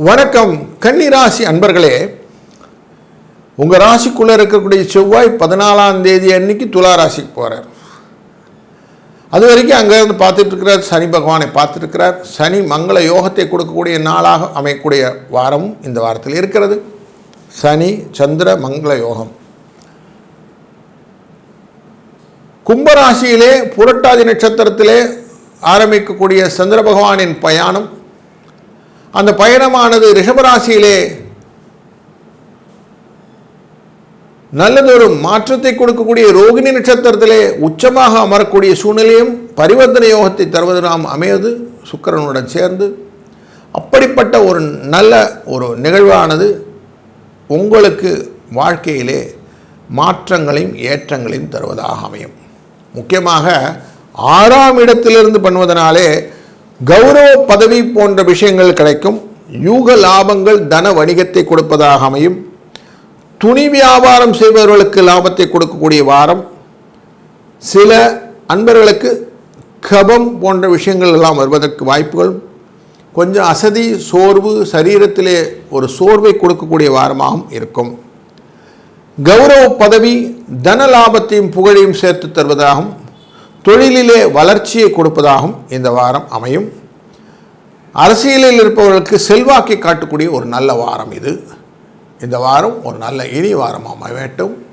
வணக்கம் கன்னி ராசி அன்பர்களே, உங்கள் ராசிக்குள்ளே இருக்கக்கூடிய செவ்வாய் 14ஆம் தேதி அன்னைக்கு துலா ராசிக்கு போகிறார். அது வரைக்கும் அங்கேருந்து பார்த்துட்டு இருக்கிறார், சனி பகவானை பார்த்துருக்கிறார். சனி மங்கள யோகத்தை கொடுக்கக்கூடிய நாளாக அமையக்கூடிய வாரமும் இந்த வாரத்தில் இருக்கிறது. சனி சந்திர மங்கள யோகம். கும்பராசியிலே புரட்டாதி நட்சத்திரத்திலே ஆரம்பிக்கக்கூடிய சந்திர பகவானின் பயணம், அந்த பயணமானது ரிஷபராசியிலே நல்லதொரு மாற்றத்தை கொடுக்கக்கூடிய ரோகிணி நட்சத்திரத்திலே உச்சமாக அமரக்கூடிய சூழ்நிலையும் பரிவர்த்தனை யோகத்தை தருவது நாம் அமைவது சுக்கிரனுடன் சேர்ந்து. அப்படிப்பட்ட ஒரு நல்ல ஒரு நிகழ்வானது உங்களுக்கு வாழ்க்கையிலே மாற்றங்களையும் ஏற்றங்களையும் தருவதாக அமையும். முக்கியமாக 6ஆம் இடத்திலிருந்து பண்ணுவதனாலே கௌரவ பதவி போன்ற விஷயங்கள் கிடைக்கும். யூக லாபங்கள் தன வணிகத்தை கொடுப்பதாக அமையும். துணி வியாபாரம் செய்பவர்களுக்கு லாபத்தை கொடுக்கக்கூடிய வாரம். சில அன்பர்களுக்கு கபம் போன்ற விஷயங்கள் எல்லாம் வருவதற்கு வாய்ப்புகள், கொஞ்சம் அசதி சோர்வு சரீரத்திலே ஒரு சோர்வை கொடுக்கக்கூடிய வாரமாகவும் இருக்கும். கௌரவ பதவி தன லாபத்தையும் புகழையும் சேர்த்து தருவதாகவும் தொழிலிலே வளர்ச்சியை கொடுப்பதாகவும் இந்த வாரம் அமையும். அரசியலில் இருப்பவர்களுக்கு செல்வாக்கை காட்டக்கூடிய ஒரு நல்ல வாரம் இது. இந்த வாரம் ஒரு நல்ல இனி வாரம் அமையட்டும்.